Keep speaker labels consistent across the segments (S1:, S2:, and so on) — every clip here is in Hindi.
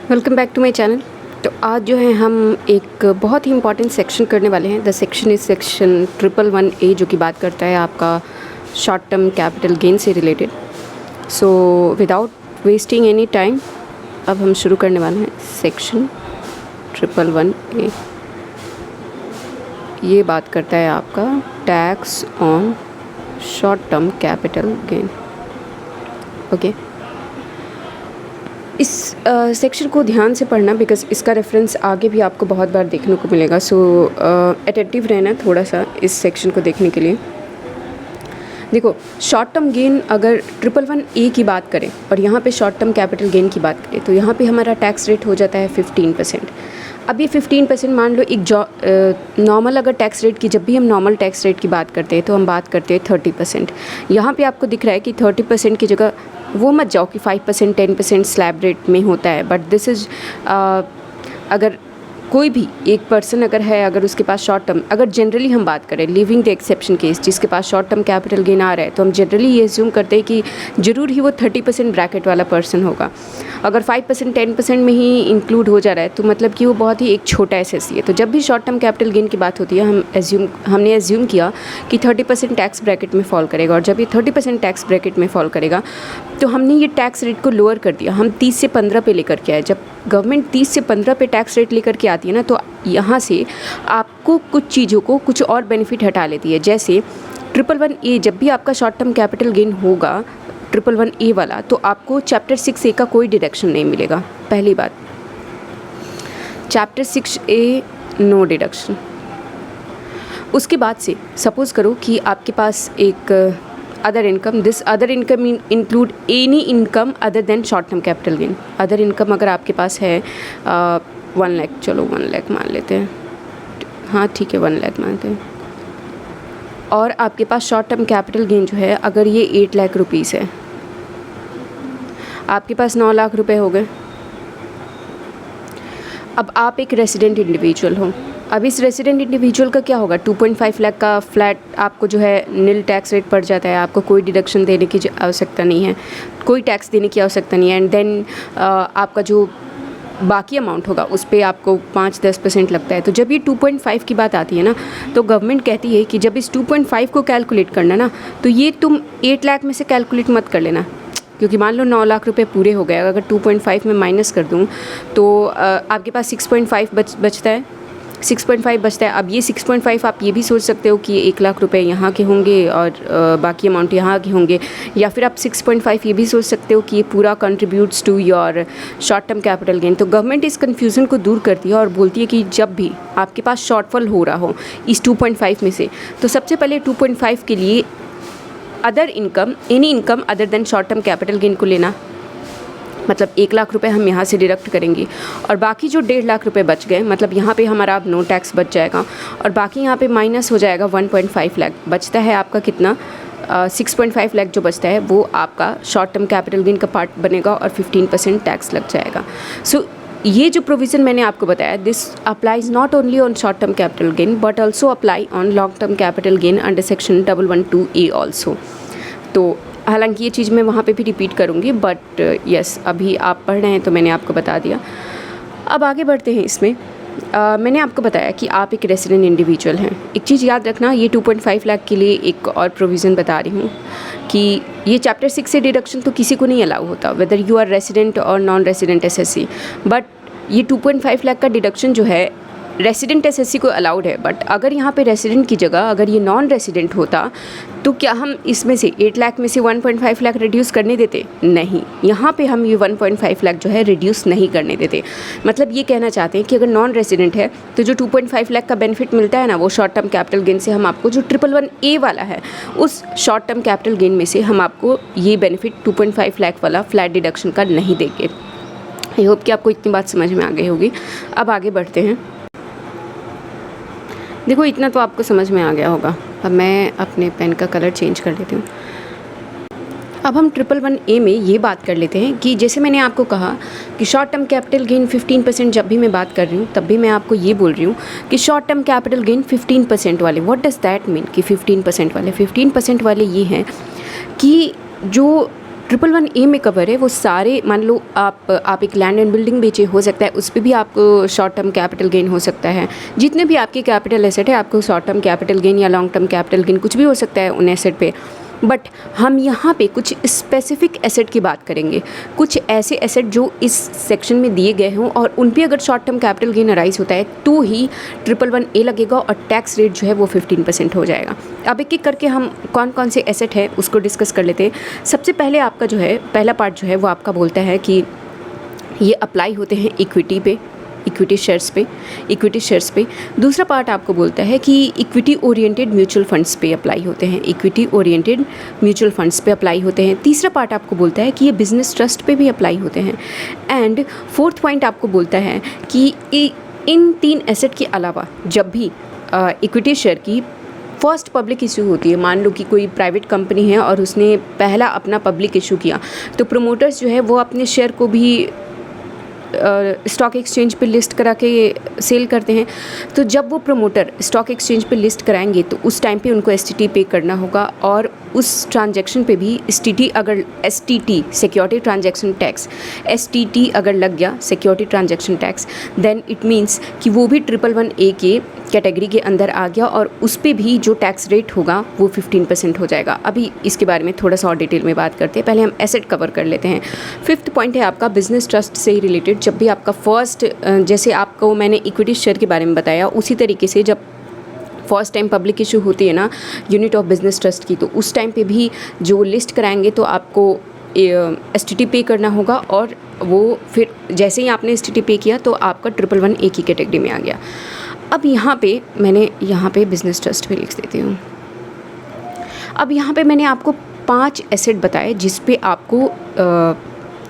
S1: Welcome back to my channel. तो आज जो है हम एक बहुत ही इंपॉर्टेंट सेक्शन करने वाले हैं। The section is section 111A, जो कि बात करता है आपका शॉर्ट टर्म कैपिटल गेन से related. So without wasting any time अब हम शुरू करने वाले हैं सेक्शन 111A। ये बात करता है आपका tax on short term capital gain. Okay, इस सेक्शन को ध्यान से पढ़ना, बिकॉज़ इसका रेफरेंस आगे भी आपको बहुत बार देखने को मिलेगा। सो अटेंटिव रहना थोड़ा सा इस सेक्शन को देखने के लिए। देखो, शॉर्ट टर्म गेन अगर 111A की बात करें और यहाँ पे शॉर्ट टर्म कैपिटल गेन की बात करें तो यहाँ पे हमारा टैक्स रेट हो जाता है 15%। अब ये 15% मान लो एक नॉर्मल अगर टैक्स रेट की, जब भी हम नॉर्मल टैक्स रेट की बात करते हैं तो हम बात करते हैं 30%। यहाँ पे आपको दिख रहा है कि 30% की जगह वो मत जाओ कि 5% 10% स्लैब रेट में होता है। बट दिस इज़ अगर कोई भी एक पर्सन अगर है, अगर उसके पास शॉर्ट टर्म, अगर जनरली हम बात करें लिविंग द एक्सेप्शन केस, जिसके पास शॉर्ट टर्म कैपिटल गेन आ रहा है, तो हम जनरली ये एज्यूम करते हैं कि ज़रूर ही वो 30% ब्रैकेट वाला पर्सन होगा। अगर 5% 10% में ही इंक्लूड हो जा रहा है तो मतलब कि वो बहुत ही एक छोटा एसएससी है। तो जब भी शॉर्ट टर्म कैपिटल गेन की बात होती है हमने एज्यूम किया कि 30% टैक्स ब्रैकेट में फॉल करेगा। और जब ये 30% टैक्स ब्रैकेट में फॉल करेगा तो हमने ये टैक्स रेट को लोअर कर दिया। हम 30 से 15 पे लेकर के आए। जब गवर्नमेंट 30 से 15 पे टैक्स रेट लेकर के आती है ना, तो यहाँ से आपको कुछ चीज़ों को कुछ और बेनिफिट हटा लेती है। जैसे 111A, जब भी आपका शॉर्ट टर्म कैपिटल गेन होगा 111A वाला, तो आपको चैप्टर 6A का कोई डिडक्शन नहीं मिलेगा। पहली बात, चैप्टर 6A नो डिडक्शन। उसके बाद से सपोज़ करो कि आपके पास एक other income, this other income include any income other than short term capital gain. Other income अगर आपके पास है 1 लाख, चलो 1 लाख मान लेते हैं, हाँ ठीक है 1 लाख मानते हैं। और आपके पास शॉर्ट टर्म कैपिटल गेन जो है अगर ये 8 लाख रुपीज़ है, आपके पास 9 लाख रुपए हो गए। अब आप एक रेसिडेंट इंडिविजुअल हो। अब इस रेसिडेंट इंडिविजुअल का क्या होगा, 2.5 लाख का फ्लैट आपको जो है नील टैक्स रेट पड़ जाता है। आपको कोई डिडक्शन देने की आवश्यकता नहीं है, कोई टैक्स देने की आवश्यकता नहीं है। एंड देन आपका जो बाकी अमाउंट होगा उस पर आपको 5-10% लगता है। तो जब ये 2.5 की बात आती है ना, तो गवर्नमेंट कहती है कि जब इस 2.5 को कैलकुलेट करना ना, तो ये तुम 8 लाख में से कैलकुलेट मत कर लेना, क्योंकि मान लो 9 लाख रुपए पूरे हो गए। अगर 2.5 में माइनस कर दूँ तो आपके पास 6.5 बचता है, 6.5 बचता है। अब ये 6.5 आप ये भी सोच सकते हो कि 1 लाख रुपए यहाँ के होंगे और बाकी अमाउंट यहाँ के होंगे, या फिर आप 6.5 ये भी सोच सकते हो कि ये पूरा contributes to your short term capital gain. तो गवर्नमेंट इस कन्फ्यूज़न को दूर करती है और बोलती है कि जब भी आपके पास शॉर्टफॉल हो रहा हो इस 2.5 में से, तो सबसे पहले 2.5 के लिए other income, any income other than short term capital gain को लेना। मतलब 1 लाख रुपए हम यहाँ से डिडक्ट करेंगे और बाकी जो 1.5 लाख रुपए बच गए, मतलब यहाँ पे हमारा अब नो टैक्स बच जाएगा और बाकी यहाँ पे माइनस हो जाएगा 1.5 लाख। बचता है आपका कितना, 6.5 लाख जो बचता है वो आपका शॉर्ट टर्म कैपिटल गेन का पार्ट बनेगा और 15% टैक्स लग जाएगा। सो ये जो प्रोविज़न मैंने आपको बताया, this applies not only on short term capital gain but also apply on long term capital gain under section 112A also. तो हालांकि ये चीज़ मैं वहाँ पे भी रिपीट करूँगी, बट यस अभी आप पढ़ रहे हैं तो मैंने आपको बता दिया। अब आगे बढ़ते हैं इसमें। मैंने आपको बताया कि आप एक रेसिडेंट इंडिविजुअल हैं। एक चीज़ याद रखना, ये 2.5 लाख के लिए एक और प्रोविज़न बता रही हूँ कि ये चैप्टर 6 से डिडक्शन तो किसी को नहीं अलाउ होता, वेदर यू आर रेसिडेंट और नॉन रेसिडेंट एसएससी। बट ये 2.5 लाख का डिडक्शन जो है रेसिडेंट एसएससी को अलाउड है। बट अगर यहाँ पे रेसिडेंट की जगह अगर ये नॉन रेसिडेंट होता तो क्या हम इसमें से 8 लाख में से 1.5 लाख रिड्यूस करने देते? नहीं, यहाँ पे हम ये 1.5 लाख जो है रिड्यूस नहीं करने देते। मतलब ये कहना चाहते हैं कि अगर नॉन रेसिडेंट है तो जो 2.5 लाख का बेनिफिट मिलता है ना, वो शॉर्ट टर्म कैपिटल गेन से हम आपको, जो 111A वाला है उस शॉर्ट टर्म कैपिटल गेन में से हम आपको ये बेनिफिट 2.5 लाख वाला फ्लैट डिडक्शन का नहीं देंगे। आई होप कि आपको इतनी बात समझ में आ गई होगी। अब आगे बढ़ते हैं। देखो, इतना तो आपको समझ में आ गया होगा। अब मैं अपने पेन का कलर चेंज कर लेती हूँ। अब हम 111A में ये बात कर लेते हैं कि जैसे मैंने आपको कहा कि शॉर्ट टर्म कैपिटल गेन 15%, जब भी मैं बात कर रही हूँ तब भी मैं आपको ये बोल रही हूँ कि शॉर्ट टर्म कैपिटल गेन 15% वाले, व्हाट डज़ दैट मीन कि 15% वाले ये हैं कि जो ट्रिपल वन ए में कवर है वो सारे, मान लो आप एक लैंड एंड बिल्डिंग बेचे, हो सकता है उस पर भी आपको शॉर्ट टर्म कैपिटल गेन हो सकता है। जितने भी आपके कैपिटल एसेट है आपको शॉर्ट टर्म कैपिटल गेन या लॉन्ग टर्म कैपिटल गेन कुछ भी हो सकता है उन एसेट पे। बट हम यहाँ पे कुछ स्पेसिफिक एसेट की बात करेंगे, कुछ ऐसे एसेट जो इस सेक्शन में दिए गए हों और उन पे अगर short term capital gain arise होता है तो ही ट्रिपल वन ए लगेगा और टैक्स रेट जो है वो 15% हो जाएगा। अब एक एक करके हम कौन कौन से एसेट है उसको डिस्कस कर लेते हैं। सबसे पहले आपका जो है पहला पार्ट जो है वो आपका बोलता है कि ये अप्लाई होते हैं इक्विटी पे, इक्विटी शेयर्स पे। दूसरा पार्ट आपको बोलता है कि इक्विटी ओरिएंटेड म्यूचुअल फंड्स पे अप्लाई होते हैं, इक्विटी ओरिएंटेड म्यूचुअल फंड्स पे अप्लाई होते हैं। तीसरा पार्ट आपको बोलता है कि ये बिजनेस ट्रस्ट पे भी अप्लाई होते हैं। एंड फोर्थ पॉइंट आपको बोलता है कि इन 3 एसेट के अलावा जब भी इक्विटी शेयर की फर्स्ट पब्लिक इशू होती है, मान लो कि कोई प्राइवेट कंपनी है और उसने पहला अपना पब्लिक इशू किया, तो प्रोमोटर्स जो है वो अपने शेयर को भी स्टॉक एक्सचेंज पे लिस्ट करा के सेल करते हैं। तो जब वो प्रमोटर स्टॉक एक्सचेंज पे लिस्ट कराएंगे तो उस टाइम पे उनको एसटीटी पे करना होगा और उस ट्रांजैक्शन पे भी STT security transaction tax STT अगर लग गया security transaction tax, then it means कि वो भी 111A के कैटेगरी के अंदर आ गया और उस पर भी जो टैक्स रेट होगा वो 15% हो जाएगा। अभी इसके बारे में थोड़ा सा और डिटेल में बात करते हैं, पहले हम एसेट कवर कर लेते हैं। 5th पॉइंट है आपका बिजनेस ट्रस्ट से ही रिलेटेड। जब भी आपका फर्स्ट, जैसे आपको मैंने इक्विटी शेयर के बारे में बताया, उसी तरीके से जब फर्स्ट टाइम पब्लिक इशू होती है ना यूनिट ऑफ बिजनेस ट्रस्ट की, तो उस टाइम पे भी जो लिस्ट कराएंगे तो आपको एसटीटी पे करना होगा और वो फिर जैसे ही आपने एसटीटी पे किया तो आपका 111A की कैटेगरी में आ गया। अब यहाँ पे बिजनेस ट्रस्ट पे लिख देती हूँ। अब यहाँ पे मैंने आपको 5 एसेट बताए जिस पे आपको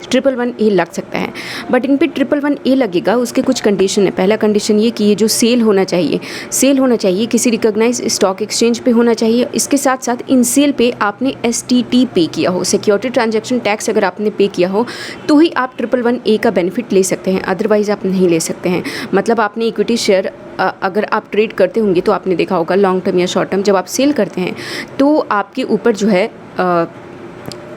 S1: 111A लग सकता है, बट इन पे 111A लगेगा उसके कुछ कंडीशन है। पहला कंडीशन ये कि ये जो सेल होना चाहिए किसी रिकॉग्नाइज स्टॉक एक्सचेंज पे होना चाहिए। इसके साथ साथ इन सेल पे आपने एसटीटी पे किया हो, सिक्योरिटी ट्रांजैक्शन टैक्स अगर आपने पे किया हो तो ही आप 111A का बेनिफिट ले सकते हैं, अदरवाइज़ आप नहीं ले सकते हैं। मतलब आपने इक्विटी शेयर अगर आप ट्रेड करते होंगे तो आपने देखा होगा लॉन्ग टर्म या शॉर्ट टर्म, जब आप सेल करते हैं तो आपके ऊपर जो है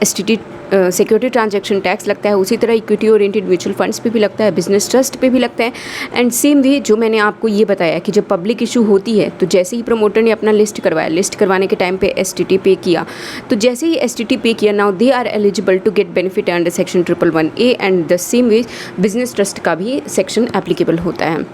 S1: एसटीटी सिक्योरिटी ट्रांजैक्शन टैक्स लगता है। उसी तरह इक्विटी ओरिएंटेड म्यूचुअल फंड्स पे भी लगता है, बिजनेस ट्रस्ट पे भी लगता है। एंड सेम वे जो मैंने आपको ये बताया कि जब पब्लिक इशू होती है तो जैसे ही प्रमोटर ने अपना लिस्ट करवाया, लिस्ट करवाने के टाइम पे एसटीटी पे किया, तो जैसे ही एसटीटी पे किया now they are eligible to get benefit under section 111A and the same way business trust का भी सेक्शन एप्लीकेबल होता है।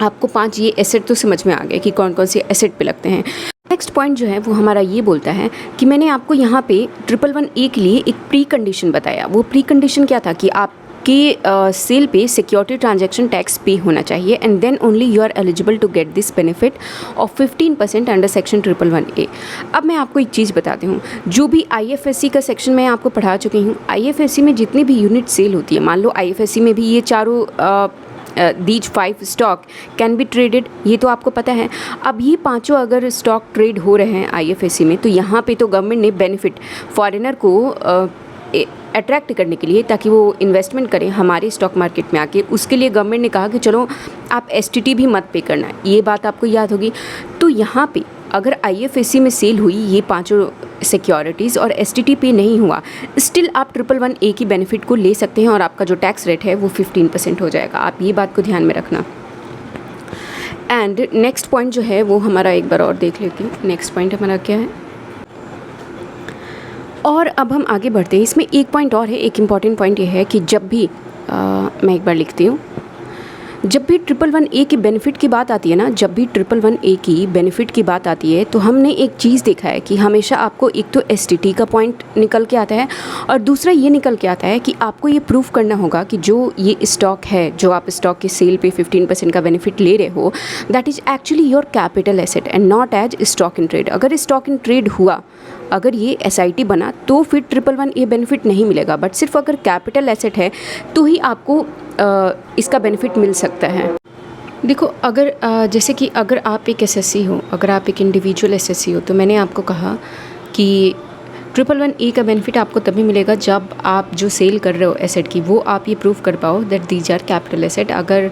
S1: आपको 5 ये एसेट तो समझ में आ गए कि कौन कौन से एसेट पे लगते हैं। नेक्स्ट पॉइंट जो है वो हमारा ये बोलता है कि मैंने आपको यहाँ पे 111A के लिए एक प्री कंडीशन बताया। वो प्री कंडीशन क्या था कि आपके सेल पे सिक्योरिटी ट्रांजैक्शन टैक्स पे होना चाहिए and then only you are eligible to get this benefit of 15% under section 111A। अब मैं आपको एक चीज़ बताती हूँ, जो भी IFSC का सेक्शन मैं आपको पढ़ा चुकी हूँ, IFSC में जितनी भी यूनिट सेल होती है, मान लो IFSC में भी ये चारों these 5 stock can be traded, ये तो आपको पता है। अब ये 5 अगर स्टॉक ट्रेड हो रहे हैं IFSC में, तो यहाँ पे तो गवर्नमेंट ने बेनिफिट फॉरेनर को अट्रैक्ट करने के लिए, ताकि वो इन्वेस्टमेंट करें हमारे स्टॉक मार्केट में आके, उसके लिए गवर्नमेंट ने कहा कि चलो आप एसटीटी भी मत पे करना, ये बात आपको याद होगी। तो यहाँ पे अगर IFSC में सेल हुई ये 5 सिक्योरिटीज़ और एसटीटी पे नहीं हुआ, स्टिल आप 111A की बेनिफिट को ले सकते हैं और आपका जो टैक्स रेट है वो 15% हो जाएगा। आप ये बात को ध्यान में रखना। एंड नेक्स्ट पॉइंट जो है वो हमारा एक बार और देख लेती हूँ। नेक्स्ट पॉइंट हमारा क्या है, और अब हम आगे बढ़ते हैं। इसमें एक पॉइंट और है, एक इम्पॉर्टेंट पॉइंट ये है कि जब भी मैं एक बार लिखती हूँ, जब भी 111A की बेनिफिट की बात आती है ना, जब भी 111A की बेनिफिट की बात आती है तो हमने एक चीज़ देखा है कि हमेशा आपको एक तो एसटीटी का पॉइंट निकल के आता है और दूसरा ये निकल के आता है कि आपको ये प्रूफ करना होगा कि जो ये स्टॉक है, जो आप स्टॉक के सेल पे 15% का बेनिफिट ले रहे हो, that is actually your capital asset and not as stock in trade. अगर स्टॉक इन ट्रेड हुआ, अगर ये SIT बना तो फिर 111A बेनिफिट नहीं मिलेगा, बट सिर्फ अगर कैपिटल एसेट है तो ही आपको इसका बेनिफिट मिल सकता है। देखो, अगर जैसे कि अगर आप एक SSC हो, अगर आप एक इंडिविजुअल SSC हो, तो मैंने आपको कहा कि 111A का बेनिफिट आपको तभी मिलेगा जब आप जो सेल कर रहे हो एसेट की, वो आप ये प्रूव कर पाओ that these are capital asset. अगर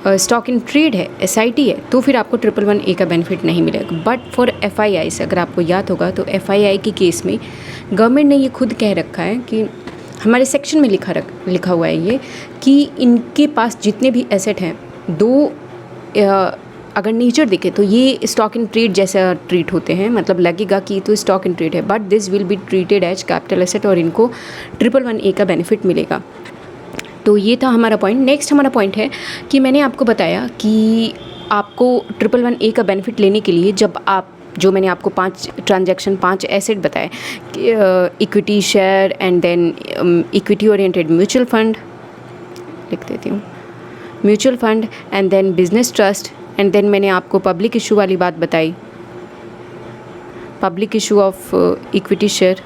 S1: स्टॉक इन ट्रेड है, SIT है, तो फिर आपको 111A का बेनिफिट नहीं मिलेगा। बट फॉर FIIs, अगर आपको याद होगा तो FII के केस में गवर्नमेंट ने ये खुद कह रखा है कि हमारे सेक्शन में लिखा हुआ है ये कि इनके पास जितने भी एसेट हैं, अगर नेचर देखे तो ये स्टॉक इन ट्रेड जैसा ट्रीट होते हैं, मतलब लगेगा कि तो स्टॉक इन ट्रेड है, but this will be treated as capital asset और इनको 111A का बेनिफिट मिलेगा। तो ये था हमारा पॉइंट। नेक्स्ट हमारा पॉइंट है कि मैंने आपको बताया कि आपको 111A का बेनिफिट लेने के लिए जब आप, जो मैंने आपको 5 एसेट बताए, equity share and then equity oriented mutual fund, लिख देती हूँ, mutual fund and then business trust and then मैंने आपको पब्लिक इशू वाली बात बताई, public issue of equity share,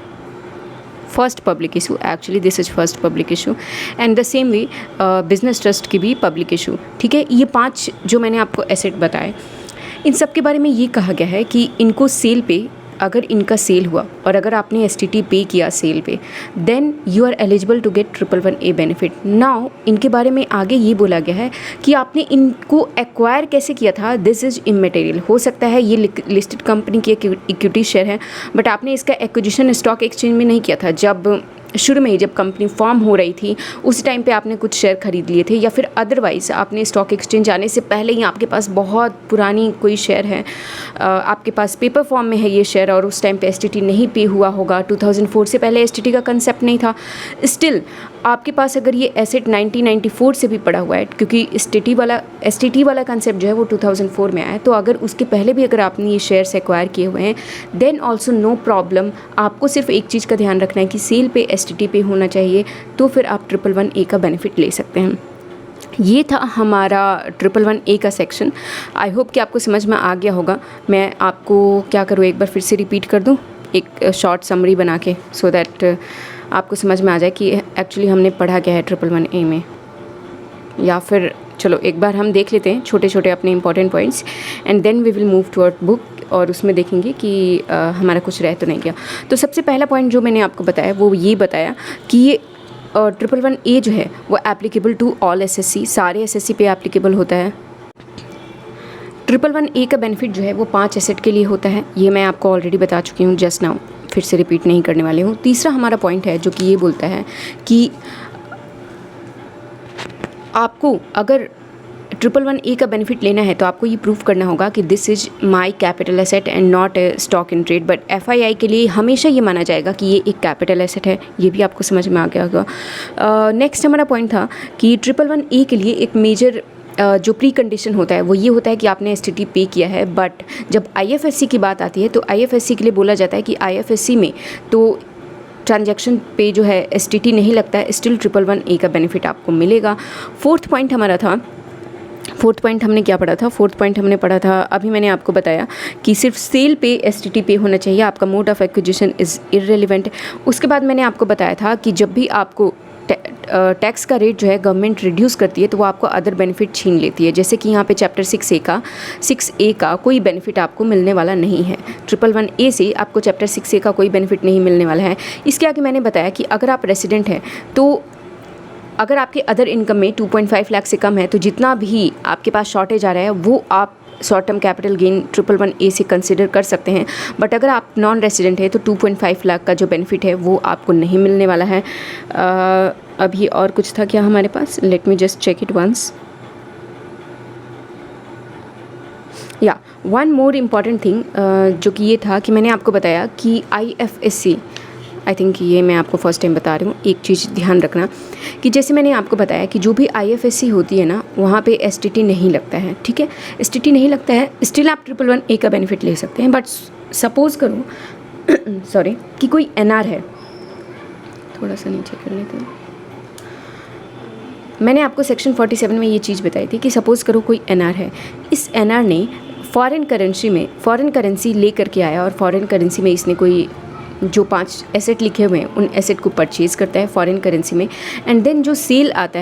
S1: first public issue, actually this is first public issue and the same way business trust की भी पब्लिक इशू। ठीक है, ये 5 जो मैंने आपको एसेट बताए, इन सब के बारे में ये कहा गया है कि इनको सेल पे, अगर इनका सेल हुआ और अगर आपने STT पे किया सेल पे, then you are eligible to get 111A benefit. Now इनके बारे में आगे ये बोला गया है कि आपने इनको एक्वायर कैसे किया था, दिस इज़ इमेटेरियल। हो सकता है ये लिस्टेड कंपनी की इक्विटी शेयर है, बट आपने इसका एक्विजिशन स्टॉक एक्सचेंज में नहीं किया था। जब शुरू में ही जब कंपनी फॉर्म हो रही थी उस टाइम पे आपने कुछ शेयर खरीद लिए थे, या फिर अदरवाइज़ आपने स्टॉक एक्सचेंज आने से पहले ही आपके पास बहुत पुरानी कोई शेयर है, आपके पास पेपर फॉर्म में है ये शेयर और उस टाइम पे STT नहीं पे हुआ होगा। 2004 से पहले STT का कंसेप्ट नहीं था। स्टिल आपके पास अगर ये एसेट 1994 से भी पड़ा हुआ है, क्योंकि STT वाला कंसेप्ट जो है वो 2004 में आया है, तो अगर उसके पहले भी अगर आपने ये शेयर्स एक्वायर किए हुए हैं, देन ऑल्सो नो प्रॉब्लम। आपको सिर्फ एक चीज़ का ध्यान रखना है कि सेल पे STT पे होना चाहिए, तो फिर आप 111A का बेनिफिट ले सकते हैं। ये था हमारा 111A का सेक्शन। आई होप कि आपको समझ में आ गया होगा। मैं आपको क्या करूँ, एक बार फिर से रिपीट कर दूँ एक शॉर्ट समरी बना के, सो दैट आपको समझ में आ जाए कि एक्चुअली हमने पढ़ा क्या है 111A में। या फिर चलो एक बार हम देख लेते हैं छोटे छोटे अपने important points and then we will move toward book, और उसमें देखेंगे कि हमारा कुछ रह तो नहीं गया। तो सबसे पहला पॉइंट जो मैंने आपको बताया वो ये बताया कि ये 111A जो है वो एप्लीकेबल टू ऑल SSC, सारे SSC पे एप्लीकेबल होता है। 111A का बेनिफिट जो है वो 5 एसेट के लिए होता है, ये मैं आपको ऑलरेडी बता चुकी हूँ जस्ट नाउ, फिर से रिपीट नहीं करने वाली हूँ। तीसरा हमारा पॉइंट है जो कि ये बोलता है कि आपको अगर 111A का बेनिफिट लेना है तो आपको ये प्रूव करना होगा कि this is my capital asset and not a stock in trade. But FII के लिए हमेशा ये माना जाएगा कि ये एक कैपिटल एसेट है। ये भी आपको समझ में आ गया होगा। नेक्स्ट हमारा पॉइंट था कि 111A के लिए एक मेजर जो प्री कंडीशन होता है वो ये होता है कि आपने STT पे किया है। बट जब IFSC की बात आती है तो IFSC के लिए बोला जाता है कि IFSC में तो ट्रांजैक्शन पे जो है STT नहीं लगता है, स्टिल 111A का बेनिफिट आपको मिलेगा। फोर्थ पॉइंट हमने क्या पढ़ा था? फोर्थ पॉइंट हमने पढ़ा था, अभी मैंने आपको बताया कि सिर्फ सेल पे STT पे होना चाहिए, आपका mode of acquisition is irrelevant. उसके बाद मैंने आपको बताया था कि जब भी आपको टैक्स का रेट जो है गवर्नमेंट रिड्यूस करती है तो वो आपको अदर बेनिफिट छीन लेती है। जैसे कि यहाँ पे चैप्टर 6A का कोई बेनिफिट आपको मिलने वाला नहीं है। 111A से आपको चैप्टर 6A का कोई बेनिफिट नहीं मिलने वाला है। इसके आगे मैंने बताया कि अगर आप रेसिडेंट हैं तो अगर आपके अदर इनकम में 2.5 लाख से कम है तो जितना भी आपके पास शॉर्टेज आ रहा है वो आप short term capital gain 111A से कंसिडर कर सकते हैं। बट अगर आप नॉन रेसिडेंट है तो 2.5 लाख का जो बेनिफिट है वो आपको नहीं मिलने वाला है। अभी और कुछ था क्या हमारे पास? Let me just check it once. या वन मोर इम्पॉर्टेंट थिंग जो कि ये था कि मैंने आपको बताया कि IFSC, आई थिंक ये मैं आपको फर्स्ट टाइम बता रही हूँ, एक चीज़ ध्यान रखना कि जैसे मैंने आपको बताया कि जो भी IFSC होती है ना वहाँ पे STT नहीं लगता है। ठीक है, STT नहीं लगता है, स्टिल आप 111A का बेनिफिट ले सकते हैं। बट सपोज़ करो सॉरी कि कोई NR है, थोड़ा सा नीचे कर लेते हैं। मैंने आपको सेक्शन 47 में ये चीज़ बताई थी कि सपोज़ करो कोई NR है, इस NR ने फॉरेन करेंसी ले करके आया और फॉरेन करेंसी में इसने कोई जो 5 एसेट लिखे हुए हैं उन एसेट को परचेज़ करता है फॉरेन करेंसी में, एंड देन जो सेल होता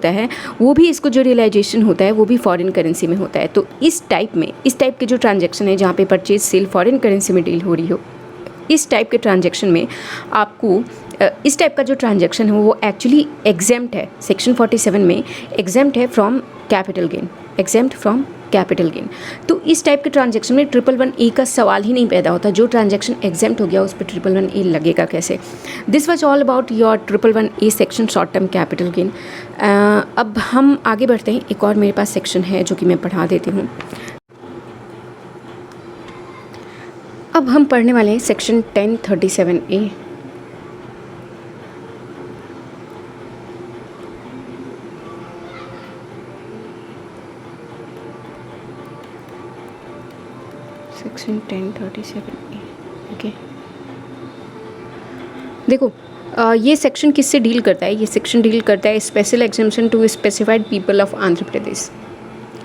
S1: है वो भी, इसको जो रियलाइजेशन होता है वो भी फॉरेन करेंसी में होता है। तो इस टाइप के जो ट्रांजैक्शन है जहाँ पे परचेज सेल फॉरेन करेंसी में डील हो रही हो, इस टाइप के ट्रांजैक्शन में आपको इस टाइप का जो ट्रांजैक्शन है वो एक्चुअली एग्जेम्प्ट है, सेक्शन 47 में एग्जेम्प्ट है from capital gain, exempt from capital gain. तो इस टाइप के ट्रांजैक्शन में 111A का सवाल ही नहीं पैदा होता। जो ट्रांजैक्शन एग्जेम्प्ट हो गया उस पर 111A लगेगा कैसे। This was all about your 111A section short term capital gain. अब हम आगे बढ़ते हैं, एक और मेरे पास सेक्शन है जो कि मैं पढ़ा देती हूँ। अब हम पढ़ने वाले हैं section 1037A। Section 1037A, okay. देखो ये सेक्शन किससे डील करता है? ये सेक्शन डील करता है special exemption to specified people of Andhra Pradesh.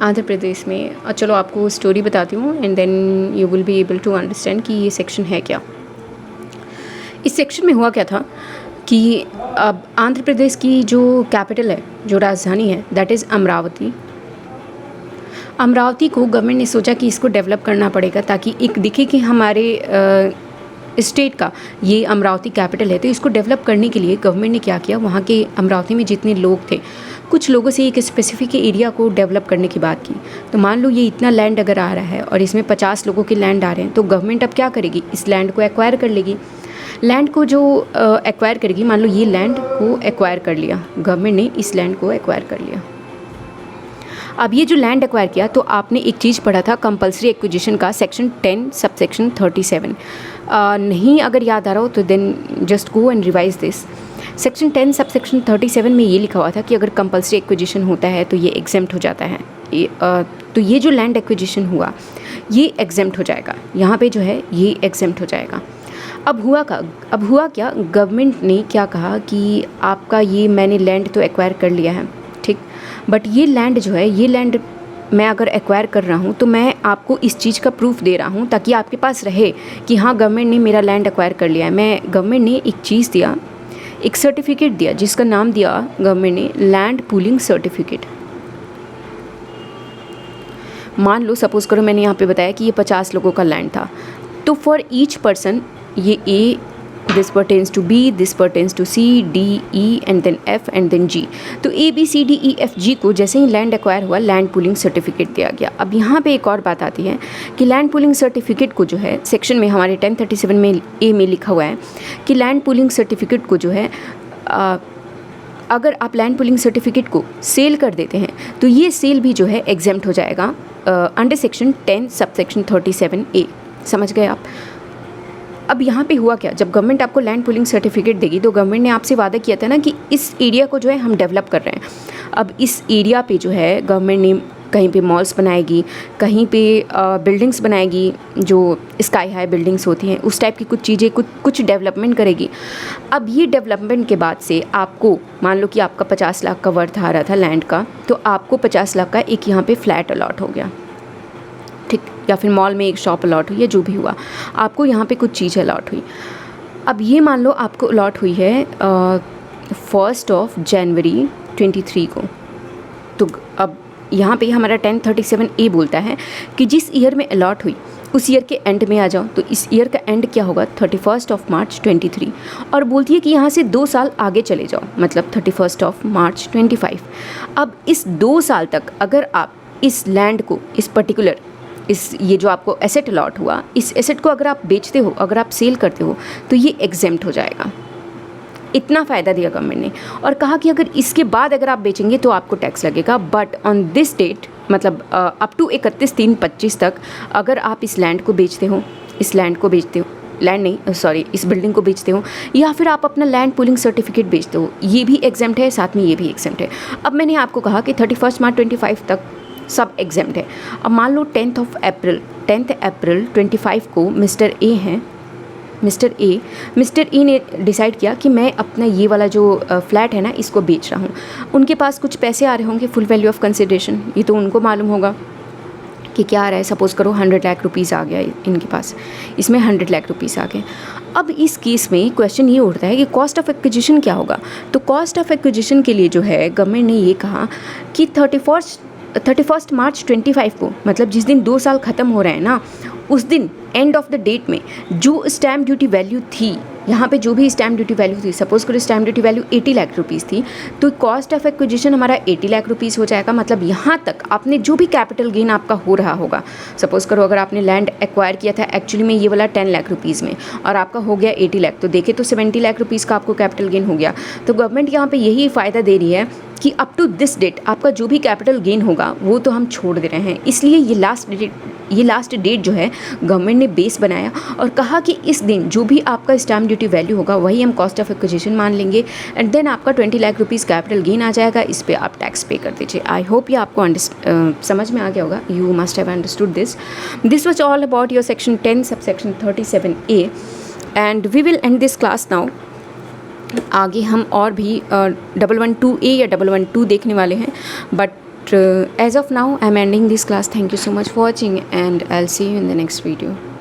S1: Andhra Pradesh में चलो आपको स्टोरी बताती हूँ and then you will be able to understand कि ये सेक्शन है क्या। इस सेक्शन में हुआ क्या था कि अब आंध्र प्रदेश की जो कैपिटल है, जो राजधानी है, दैट इज़ अमरावती। अमरावती को गवर्नमेंट ने सोचा कि इसको डेवलप करना पड़ेगा ताकि एक दिखे कि हमारे स्टेट का ये अमरावती कैपिटल है। तो इसको डेवलप करने के लिए गवर्नमेंट ने क्या किया, वहाँ के अमरावती में जितने लोग थे, कुछ लोगों से एक स्पेसिफिक एरिया को डेवलप करने की बात की। तो मान लो ये इतना लैंड अगर आ रहा है और इसमें 50 लोगों के लैंड आ रहे हैं, तो गवर्नमेंट अब क्या करेगी, इस लैंड को एक्वायर कर लेगी। लैंड को जो एक्वायर करेगी, मान लो ये लैंड को एक्वायर कर लिया, गवर्नमेंट ने इस लैंड को एक्वायर कर लिया। अब ये जो लैंड एक्वायर किया, तो आपने एक चीज़ पढ़ा था कंपल्सरी एक्विजिशन का, सेक्शन 10 सबसेक्शन 37। नहीं अगर याद आ रहा हो तो then just go and revise this. Section 10 subsection 37 में ये लिखा हुआ था कि अगर कंपल्सरी एक्विजिशन होता है तो ये एग्जेम्प्ट हो जाता है। तो ये जो लैंड एक्विजिशन हुआ ये एग्जेम्प्ट हो जाएगा, यहाँ पे जो है ये एग्जेम्प्ट हो जाएगा। अब हुआ क्या, गवर्नमेंट ने क्या कहा कि आपका ये मैंने लैंड तो एक्वायर कर लिया है, ठीक, बट ये लैंड जो है, ये लैंड मैं अगर एक्वायर कर रहा हूँ तो मैं आपको इस चीज़ का प्रूफ दे रहा हूँ ताकि आपके पास रहे कि हाँ गवर्नमेंट ने मेरा लैंड एक्वायर कर लिया है। मैं गवर्नमेंट ने एक चीज़ दिया, एक सर्टिफिकेट दिया जिसका नाम दिया गवर्नमेंट ने लैंड पूलिंग सर्टिफिकेट। मान लो सपोज़ करो मैंने यहाँ पे बताया कि ये 50 लोगों का लैंड था, तो फॉर ईच पर्सन ये A, this pertains to B, this pertains to C, D, E and then F and then G. तो A B C D E F G को जैसे ही लैंड एक्वायर हुआ लैंड पूलिंग सर्टिफिकेट दिया गया। अब यहाँ पे एक और बात आती है कि लैंड पूलिंग सर्टिफिकेट को जो है सेक्शन में हमारे 1037 में ए में लिखा हुआ है कि लैंड पूलिंग सर्टिफिकेट को जो है अगर आप लैंड पूलिंग सर्टिफिकेट को सेल कर देते हैं तो ये सेल भी जो है एग्जेम्प्ट हो जाएगा अंडर सेक्शन 10 सबसेक्शन 37A। समझ गए आप? अब यहाँ पे हुआ क्या, जब गवर्नमेंट आपको लैंड पूलिंग सर्टिफिकेट देगी तो गवर्नमेंट ने आपसे वादा किया था ना कि इस एरिया को जो है हम डेवलप कर रहे हैं। अब इस एरिया पे जो है गवर्नमेंट ने कहीं पे मॉल्स बनाएगी, कहीं पे बिल्डिंग्स बनाएगी, जो स्काई हाई बिल्डिंग्स होती हैं उस टाइप की कुछ चीज़ें, कुछ डेवलपमेंट करेगी। अब ये डेवलपमेंट के बाद से आपको मान लो कि आपका 50 लाख का वर्थ आ रहा था लैंड का, तो आपको 50 लाख का एक यहाँ पे फ्लैट अलॉट हो गया, ठीक, या फिर मॉल में एक शॉप अलॉट हुई है, जो भी हुआ आपको यहाँ पे कुछ चीज़ अलॉट हुई। अब ये मान लो आपको अलॉट हुई है 1 जनवरी 23 को। तो अब यहाँ पे हमारा 1037A बोलता है कि जिस ईयर में अलॉट हुई उस ईयर के एंड में आ जाओ। तो इस ईयर का एंड क्या होगा, 31 मार्च 23, और बोलती है कि यहाँ से 2 साल आगे चले जाओ, मतलब 31 मार्च 25। अब इस 2 साल तक अगर आप इस लैंड को, इस पर्टिकुलर ये जो आपको एसेट अलॉट हुआ, इस एसेट को अगर आप बेचते हो, अगर आप सेल करते हो तो ये एग्जेम्प्ट हो जाएगा। इतना फ़ायदा दिया गवर्नमेंट ने, और कहा कि अगर इसके बाद अगर आप बेचेंगे तो आपको टैक्स लगेगा, बट ऑन दिस डेट मतलब अप टू 31/3/25 तक अगर आप इस लैंड को बेचते हो, इस लैंड को बेचते हो, लैंड नहीं सॉरी इस बिल्डिंग को बेचते हो, या फिर आप अपना लैंड पूलिंग सर्टिफिकेट बेचते हो, ये भी एग्जेम्प्ट है, साथ में ये भी एग्जेम्प्ट है। अब मैंने आपको कहा कि 31 मार्च 25 तक सब एग्जेम्प्ट है। अब मान लो 10 अप्रैल 25 को मिस्टर ए हैं, मिस्टर ए ने डिसाइड किया कि मैं अपना ये वाला जो फ्लैट है ना इसको बेच रहा हूँ। उनके पास कुछ पैसे आ रहे होंगे, फुल वैल्यू ऑफ कंसिडरेशन, ये तो उनको मालूम होगा कि क्या आ रहा है। सपोज़ करो 100 लाख रुपीज़ आ गया इनके पास, इसमें 100 लाख रुपीज़ आ गए। अब इस केस में क्वेश्चन ये उठता है कि कॉस्ट ऑफ एक्विजिशन क्या होगा। तो कॉस्ट ऑफ एक्विजिशन के लिए जो है गवर्नमेंट ने ये कहा कि 31 मार्च 25 को, मतलब जिस दिन 2 साल ख़त्म हो रहे हैं ना, उस दिन एंड ऑफ द डेट में जो स्टैम्प ड्यूटी वैल्यू थी यहाँ पे जो भी स्टैम्प ड्यूटी वैल्यू थी, सपोज़ करो stamp duty value 80 lakh rupees थी, तो कॉस्ट ऑफ एक्विजिशन हमारा 80 लाख रुपीज़ हो जाएगा। मतलब यहाँ तक आपने जो भी कैपिटल गेन आपका हो रहा होगा, सपोज़ करो अगर आपने लैंड एक्वायर किया था एक्चुअली में ये वाला 10 लाख रुपीज़ में और आपका हो गया 80 लाख, तो देखे तो 70 लाख रुपीज़ का आपको कैपिटल गेन हो गया। तो गवर्नमेंट यहाँ पे यही फ़ायदा दे रही है कि अप टू दिस डेट आपका जो भी कैपिटल गेन होगा वो तो हम छोड़ दे रहे हैं। इसलिए ये लास्ट डेट जो है गवर्नमेंट ने बेस बनाया और कहा कि इस दिन जो भी आपका स्टैम्प ड्यूटी वैल्यू होगा वही हम कॉस्ट ऑफ एक्विजिशन मान लेंगे एंड देन आपका 20 लाख रुपीज़ कैपिटल गेन आ जाएगा, इस पर आप टैक्स पे कर दीजिए। आई होप ये आपको समझ में आ गया होगा। You must have understood this was all about your section 10 subsection 37A and we will end this class now. आगे हम और भी 112A या 112 देखने वाले हैं, but as of now I'm ending this class. Thank you so much for watching and I'll see you in the next video.